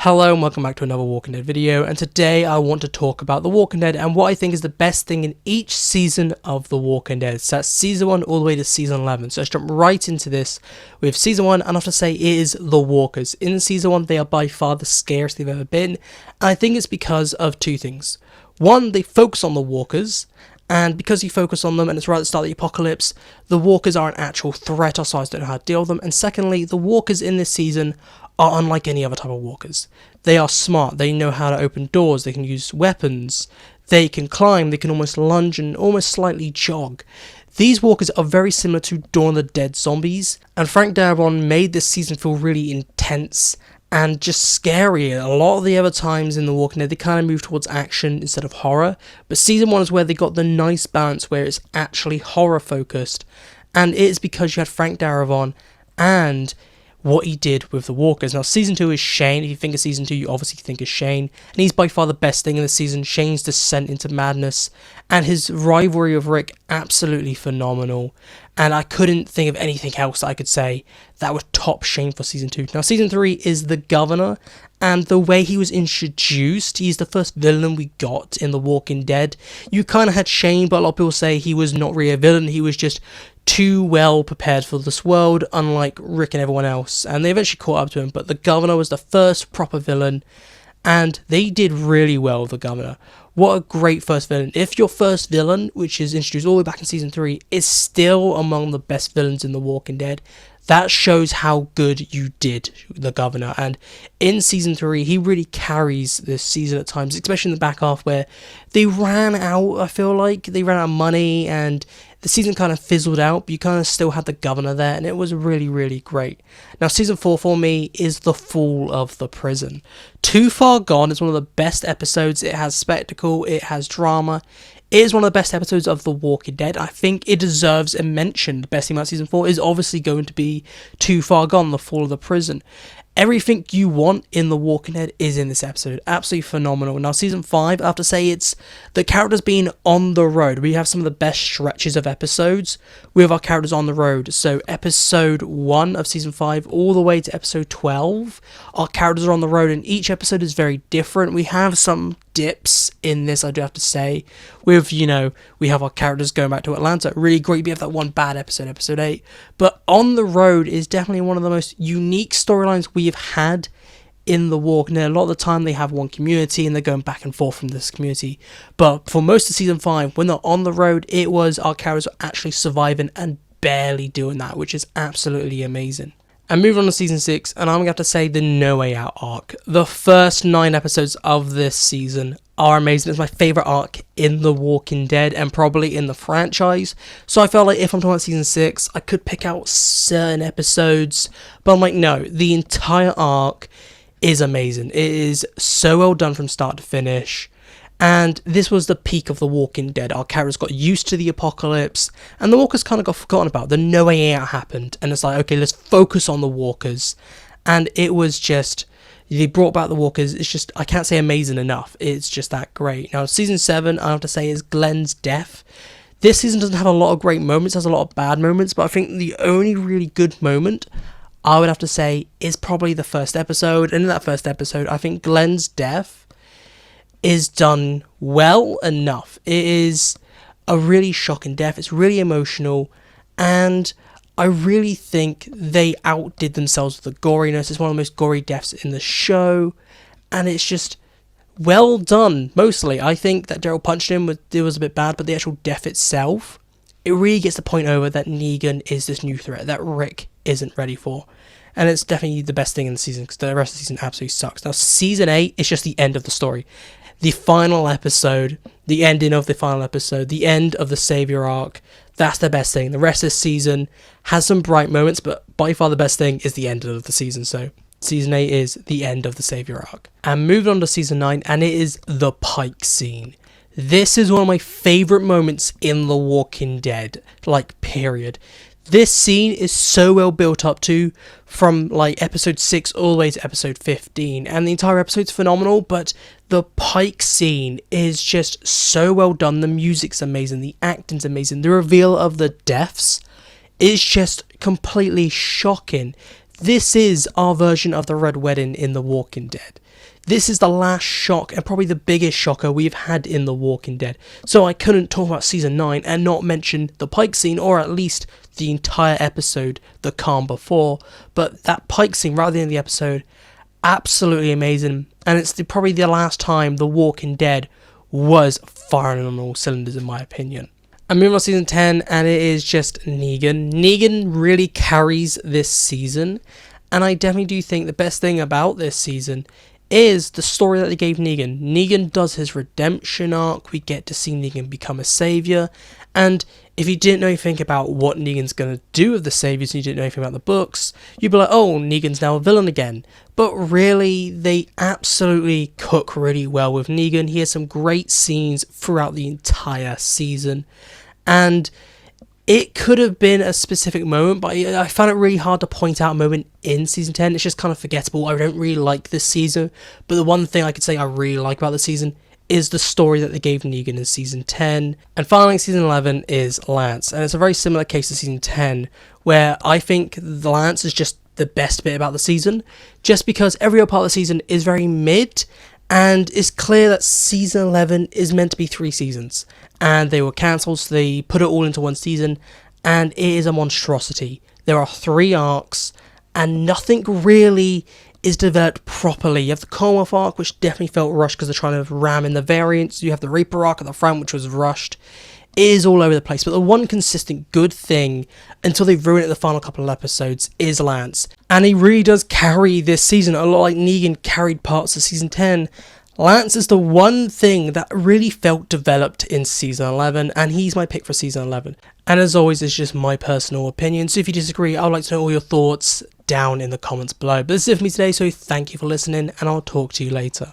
Hello and welcome back to another Walking Dead video, and today I want to talk about The Walking Dead and what I think is the best thing in each season of The Walking Dead. So that's season 1 all the way to season 11. So let's jump right into this with season 1, and I have to say it is The Walkers. In season 1 they are by far the scariest they've ever been, and I think it's because of two things. One, they focus on the Walkers, and because you focus on them and it's right at the start of the apocalypse, the Walkers are an actual threat, our sides don't know how to deal with them. And secondly, the Walkers in this season are unlike any other type of walkers. They are smart, they know how to open doors, they can use weapons, they can climb, they can almost lunge and almost slightly jog. These walkers are very similar to Dawn of the Dead zombies, and Frank Darabont made this season feel really intense and just scary. A lot of the other times in The Walking Dead, they kind of move towards action instead of horror, but season 1 is where they got the nice balance where it's actually horror focused, and it is because you had Frank Darabont and what he did with the Walkers. Now, season 2 is Shane. If you think of season 2, you obviously think of Shane, and he's by far the best thing in the season. Shane's descent into madness, and his rivalry of Rick, absolutely phenomenal. And I couldn't think of anything else that I could say that would top Shane for season 2. Now, season 3 is the Governor, and the way he was introduced, he's the first villain we got in The Walking Dead. You kind of had Shane, but a lot of people say he was not really a villain, he was just too well prepared for this world, unlike Rick and everyone else, and they eventually caught up to him. But the Governor was the first proper villain, and they did really well with the Governor. What a great first villain. If your first villain, which is introduced all the way back in season 3, is still among the best villains in The Walking Dead, that shows how good you did the Governor. And in season 3, he really carries this season at times, especially in the back half where they ran out, I feel like. They ran out of money and the season kind of fizzled out, but you kind of still had the Governor there, and it was really, really great. Now, season 4 for me is the fall of the prison. Too Far Gone is one of the best episodes. It has spectacle, it has drama. It is one of the best episodes of The Walking Dead. I think it deserves a mention. The best thing about season 4 is obviously going to be Too Far Gone, the fall of the prison. Everything you want in The Walking Dead is in this episode. Absolutely phenomenal. Now, season 5, I have to say, it's the characters being on the road. We have some of the best stretches of episodes with our characters on the road. So, episode 1 of season 5 all the way to episode 12, our characters are on the road, and each episode is very different. We have some dips in this, I do have to say, with, we have our characters going back to Atlanta. Really great. We have that one bad episode, episode 8. But On the Road is definitely one of the most unique storylines we have had in The Walking Dead. A lot of the time they have one community and they're going back and forth from this community. But for most of season 5, when they're on the road, it was our characters were actually surviving and barely doing that, which is absolutely amazing. And moving on to season 6, and I'm going to have to say the No Way Out arc. The first 9 episodes of this season are amazing. It's my favourite arc in The Walking Dead and probably in the franchise. So I felt like if I'm talking about season 6, I could pick out certain episodes. But I'm like, no, the entire arc is amazing. It is so well done from start to finish. And this was the peak of The Walking Dead. Our characters got used to the apocalypse, and the Walkers kind of got forgotten about. The No Way Out happened, and it's like, okay, let's focus on the Walkers. And it was just, they brought back the Walkers. It's just, I can't say amazing enough. It's just that great. Now, season 7, I have to say, is Glenn's death. This season doesn't have a lot of great moments, it has a lot of bad moments, but I think the only really good moment, I would have to say, is probably the first episode. And in that first episode, I think Glenn's death is done well enough. It is a really shocking death. It's really emotional, and I really think they outdid themselves with the goriness. It's one of the most gory deaths in the show, and it's just well done. Mostly, I think that Daryl punched him, it was a bit bad, but the actual death itself, it really gets the point over that Negan is this new threat that Rick isn't ready for. And it's definitely the best thing in the season, because the rest of the season absolutely sucks. Now, season 8 is just the end of the story. The final episode, the ending of the final episode, the end of the Savior arc, that's the best thing. The rest of the season has some bright moments, but by far the best thing is the end of the season. So, season 8 is the end of the Savior arc. And moving on to season 9, and it is the Pike scene. This is one of my favourite moments in The Walking Dead, period. This scene is so well built up to, from episode 6 all the way to episode 15, and the entire episode's phenomenal, but the Pike scene is just so well done. The music's amazing, the acting's amazing, the reveal of the deaths is just completely shocking. This is our version of the Red Wedding in The Walking Dead. This is the last shock and probably the biggest shocker we've had in The Walking Dead. So I couldn't talk about season 9 and not mention the pike scene, or at least the entire episode, the calm before. But that pike scene right at the end of the episode, absolutely amazing. And it's probably the last time The Walking Dead was firing on all cylinders, in my opinion. I'm moving on to season 10, and it is just Negan. Negan really carries this season, and I definitely do think the best thing about this season is the story that they gave Negan. Negan does his redemption arc. We get to see Negan become a savior, and if you didn't know anything about what Negan's going to do with the saviors, and you didn't know anything about the books, you'd be like, oh, Negan's now a villain again. But really, they absolutely cook really well with Negan. He has some great scenes throughout the entire season, and it could have been a specific moment, but I found it really hard to point out a moment in season 10. It's just kind of forgettable. I don't really like this season, but the one thing I could say I really like about the season is the story that they gave Negan in season 10. And finally, season 11 is Lance, and it's a very similar case to season 10, where I think the Lance is just the best bit about the season, just because every other part of the season is very mid, and it's clear that season 11 is meant to be 3 seasons, and they were cancelled, so they put it all into one season, and it is a monstrosity. There are 3 arcs, and nothing really is developed properly. You have the Commonwealth arc, which definitely felt rushed because they're trying to ram in the variants. You have the Reaper arc at the front, which was rushed. It is all over the place, but the one consistent good thing, until they ruin it in the final couple of episodes, is Lance. And he really does carry this season, a lot like Negan carried parts of season 10. Lance is the one thing that really felt developed in season 11, and he's my pick for season 11. And as always, it's just my personal opinion, so if you disagree, I would like to know all your thoughts down in the comments below. But this is it for me today, so thank you for listening, and I'll talk to you later.